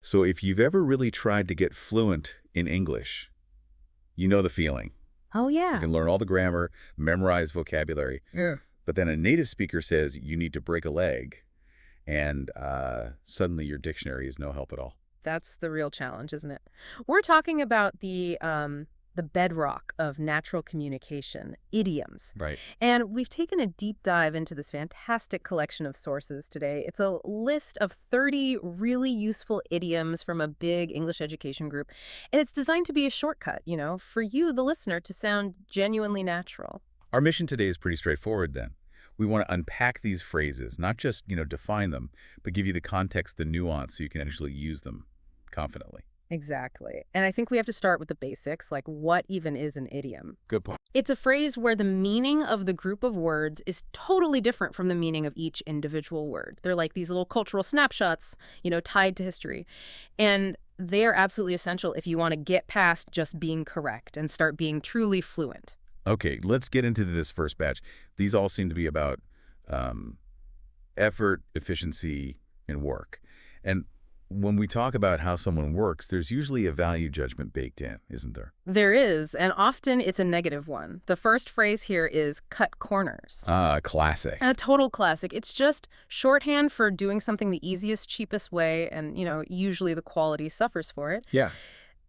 So if you've ever really tried to get fluent in English, you know the feeling. Oh, You yeah. can learn all the grammar, memorize vocabulary, Yeah. but then a native speaker says you need to break a leg, and suddenly your dictionary is no help at all. That's the real challenge, isn't it? We're talking about the bedrock of natural communication, idioms. Right. And we've taken a deep dive into this fantastic collection of sources today. It's a list of 30 really useful idioms from a big English education group. And it's designed to be a shortcut, for you, the listener, to sound genuinely natural. Our mission today is pretty straightforward then. We want to unpack these phrases, not just, define them, but give you the context, the nuance, so you can actually use them confidently. Exactly. And I think we have to start with the basics, like what even is an idiom? Good point. It's a phrase where the meaning of the group of words is totally different from the meaning of each individual word. They're like these little cultural snapshots, tied to history. And they are absolutely essential if you want to get past just being correct and start being truly fluent. Okay, let's get into this first batch. These all seem to be about effort, efficiency, and work. And when we talk about how someone works, there's usually a value judgment baked in, isn't there? There is, and often it's a negative one. The first phrase here is cut corners. Ah, classic. A total classic. It's just shorthand for doing something the easiest, cheapest way, and, usually the quality suffers for it. Yeah.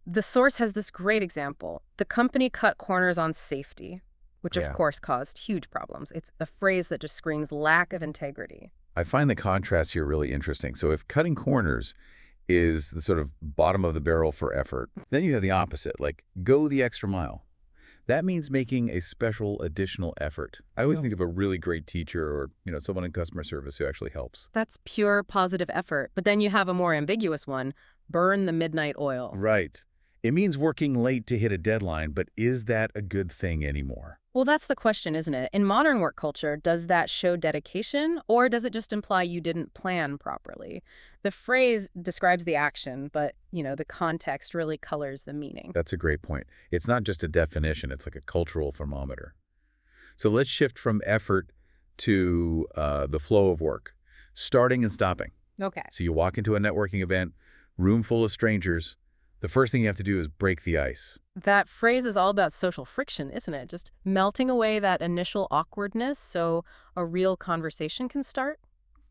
The source has this great example. The company cut corners on safety, which of course caused huge problems. It's a phrase that just screams lack of integrity. I find the contrast here really interesting. So if cutting corners is the sort of bottom of the barrel for effort, then you have the opposite, like go the extra mile. That means making a special additional effort. I always think of a really great teacher or, someone in customer service who actually helps. That's pure positive effort. But then you have a more ambiguous one, burn the midnight oil. Right. It means working late to hit a deadline, but is that a good thing anymore? Well, that's the question, isn't it? In modern work culture, does that show dedication, or does it just imply you didn't plan properly? The phrase describes the action, but, the context really colors the meaning. That's a great point. It's not just a definition, it's like a cultural thermometer. So let's shift from effort to the flow of work, starting and stopping. Okay. So you walk into a networking event, room full of strangers. The first thing you have to do is break the ice. That phrase is all about social friction, isn't it? Just melting away that initial awkwardness so a real conversation can start.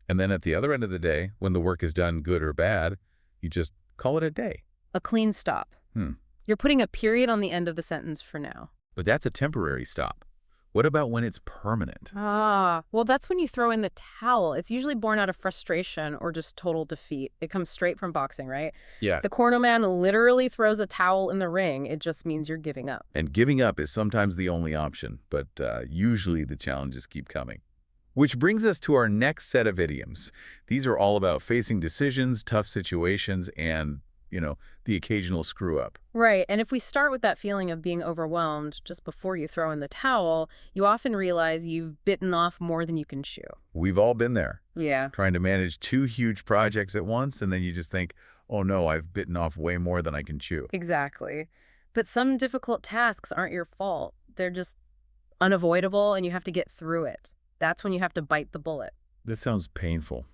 And then at the other end of the day, when the work is done, good or bad, you just call it a day. A clean stop. Hmm. You're putting a period on the end of the sentence for now. But that's a temporary stop. What about when it's permanent? Well, that's when you throw in the towel. It's usually born out of frustration or just total defeat. It comes straight from boxing, right? Yeah. The cornerman literally throws a towel in the ring. It just means you're giving up. And giving up is sometimes the only option, but usually the challenges keep coming. Which brings us to our next set of idioms. These are all about facing decisions, tough situations, and, the occasional screw-up. Right, and if we start with that feeling of being overwhelmed just before you throw in the towel, you often realize you've bitten off more than you can chew. We've all been there. Yeah. Trying to manage 2 huge projects at once, and then you just think, oh no, I've bitten off way more than I can chew. Exactly. But some difficult tasks aren't your fault. They're just unavoidable, and you have to get through it. That's when you have to bite the bullet. That sounds painful.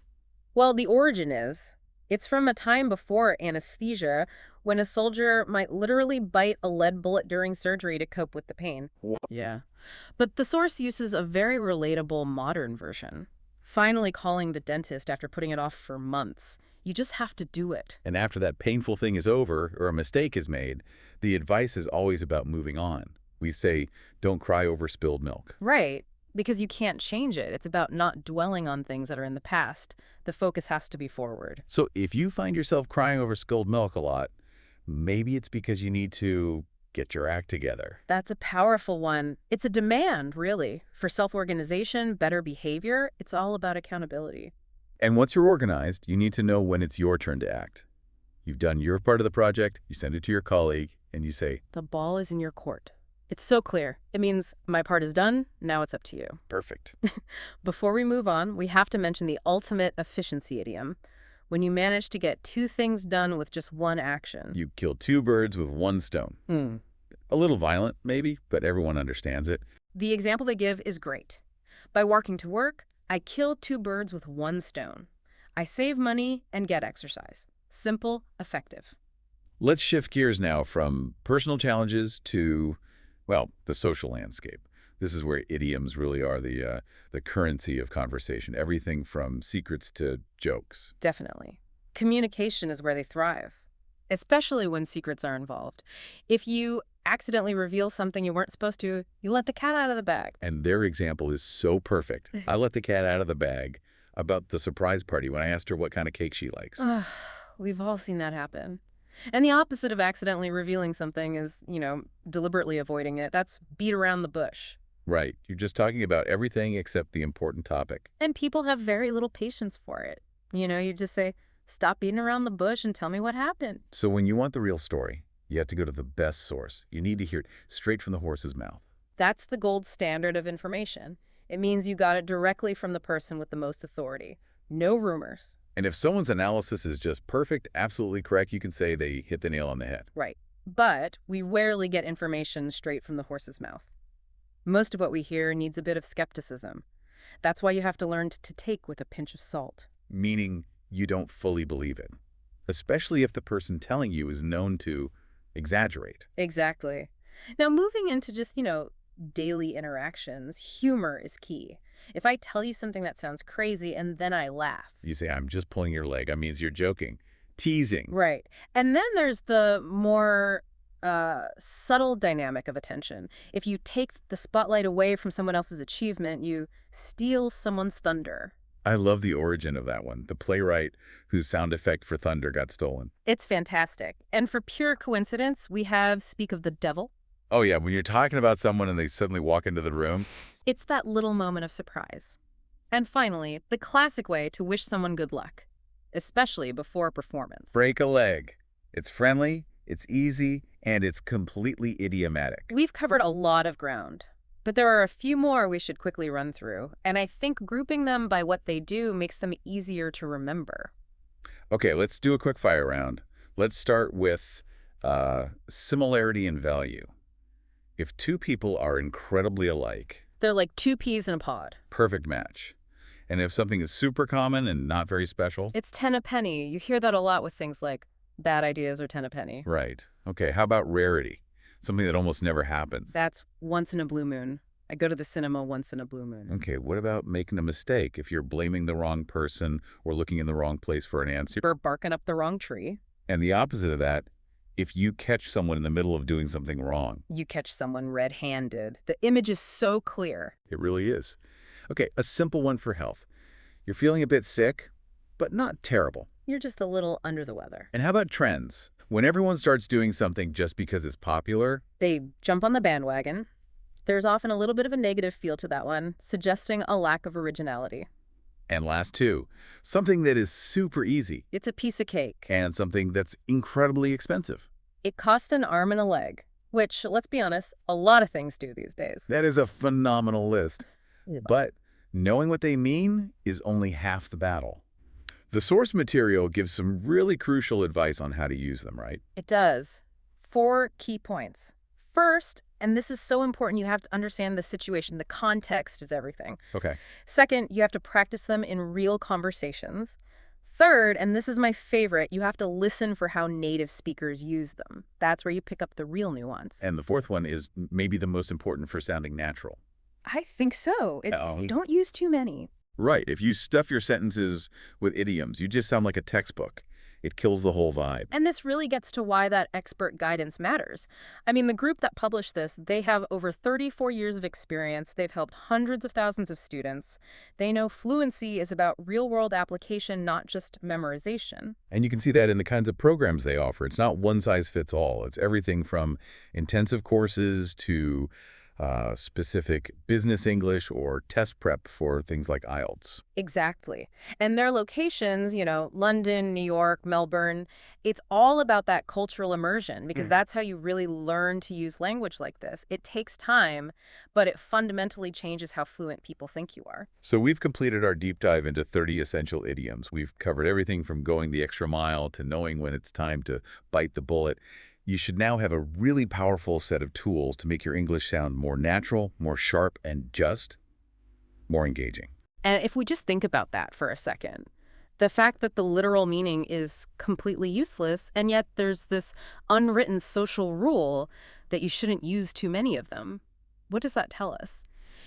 Well, the origin is, it's from a time before anesthesia when a soldier might literally bite a lead bullet during surgery to cope with the pain. Yeah. But the source uses a very relatable modern version. Finally calling the dentist after putting it off for months. You just have to do it. And after that painful thing is over or a mistake is made, the advice is always about moving on. We say, don't cry over spilled milk. Right. Because you can't change it. It's about not dwelling on things that are in the past. The focus has to be forward. So if you find yourself crying over spilled milk a lot, maybe it's because you need to get your act together. That's a powerful one. It's a demand, really, for self-organization, better behavior. It's all about accountability. And once you're organized, you need to know when it's your turn to act. You've done your part of the project, you send it to your colleague, and you say, The ball is in your court. It's so clear. It means my part is done, now it's up to you. perfect. Before we move on, we have to mention the ultimate efficiency idiom. When you manage to get 2 things done with just one action. You kill 2 birds with 1 stone. A little violent, maybe, but everyone understands it. The example they give is great. By walking to work, I kill 2 birds with 1 stone. I save money and get exercise. Simple, effective. Let's shift gears now from personal challenges to, well, the social landscape. This is where idioms really are the currency of conversation, everything from secrets to jokes. Definitely. Communication is where they thrive, especially when secrets are involved. If you accidentally reveal something you weren't supposed to, you let the cat out of the bag. And their example is so perfect. I let the cat out of the bag about the surprise party when I asked her what kind of cake she likes. Ugh, we've all seen that happen. And the opposite of accidentally revealing something is, deliberately avoiding it. That's beat around the bush. Right. You're just talking about everything except the important topic. And people have very little patience for it. You just say, stop beating around the bush and tell me what happened. So when you want the real story, you have to go to the best source. You need to hear it straight from the horse's mouth. That's the gold standard of information. It means you got it directly from the person with the most authority. No rumors. And if someone's analysis is just perfect, absolutely correct, you can say they hit the nail on the head. Right. But we rarely get information straight from the horse's mouth. Most of what we hear needs a bit of skepticism. That's why you have to learn to take with a pinch of salt. Meaning you don't fully believe it, especially if the person telling you is known to exaggerate. Exactly. Now, moving into just, daily interactions, humor is key. If I tell you something that sounds crazy and then I laugh. You say, I'm just pulling your leg. That means you're joking. Teasing. Right. And then there's the more subtle dynamic of attention. If you take the spotlight away from someone else's achievement, you steal someone's thunder. I love the origin of that one. The playwright whose sound effect for thunder got stolen. It's fantastic. And for pure coincidence, we have Speak of the Devil. Oh yeah, when you're talking about someone and they suddenly walk into the room. It's that little moment of surprise. And finally, the classic way to wish someone good luck, especially before a performance. Break a leg. It's friendly, it's easy, and it's completely idiomatic. We've covered a lot of ground, but there are a few more we should quickly run through, and I think grouping them by what they do makes them easier to remember. Okay, let's do a quick fire round. Let's start with similarity in value. If two people are incredibly alike, They're like two peas in a pod. perfect match. And if something is super common and not very special, It's 10 a penny. You hear that a lot with things like bad ideas or 10 a penny. right. Okay, how about rarity? Something that almost never happens. That's once in a blue moon. I go to the cinema once in a blue moon. Okay, what about making a mistake? If you're blaming the wrong person or looking in the wrong place for an answer. Or barking up the wrong tree. And the opposite of that, if you catch someone in the middle of doing something wrong. You catch someone red-handed. The image is so clear. It really is. Okay, a simple one for health. You're feeling a bit sick, but not terrible. You're just a little under the weather. And how about trends? When everyone starts doing something just because it's popular, They jump on the bandwagon. There's often a little bit of a negative feel to that one, suggesting a lack of originality. and last two, something that is super easy It's a piece of cake. and something that's incredibly expensive. It cost an arm and a leg, which, let's be honest, a lot of things do these days. That is a phenomenal list. Yeah. But knowing what they mean is only half the battle. The source material gives some really crucial advice on how to use them, right? It does. 4 key points. First, and this is so important, you have to understand the situation. The context is everything. Okay. Second, you have to practice them in real conversations. Third, and this is my favorite, you have to listen for how native speakers use them. That's where you pick up the real nuance. And the fourth one is maybe the most important for sounding natural. I think so. Don't use too many. Right. If you stuff your sentences with idioms, you just sound like a textbook. It kills the whole vibe. And this really gets to why that expert guidance matters. I mean, the group that published this, they have over 34 years of experience. They've helped hundreds of thousands of students. They know fluency is about real-world application, not just memorization. And you can see that in the kinds of programs they offer. It's not one size fits all. It's everything from intensive courses to specific business English or test prep for things like IELTS. Exactly. And their locations, London, New York, Melbourne, it's all about that cultural immersion because that's how you really learn to use language like this. It takes time, but it fundamentally changes how fluent people think you are. So we've completed our deep dive into 30 essential idioms. We've covered everything from going the extra mile to knowing when it's time to bite the bullet. You should now have a really powerful set of tools to make your English sound more natural, more sharp, and just more engaging. And if we just think about that for a second, The fact that the literal meaning is completely useless, and yet there's this unwritten social rule that you shouldn't use too many of them. What does that tell us?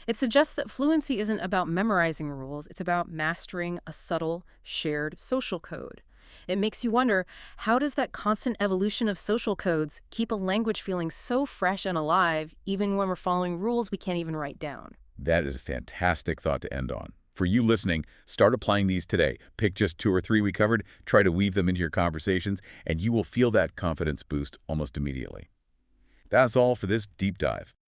It suggests that fluency isn't about memorizing rules, it's about mastering a subtle, shared social code. It makes you wonder, how does that constant evolution of social codes keep a language feeling so fresh and alive, even when we're following rules we can't even write down? That is a fantastic thought to end on. For you listening, start applying these today. Pick just 2 or 3 we covered, try to weave them into your conversations, and you will feel that confidence boost almost immediately. That's all for this deep dive.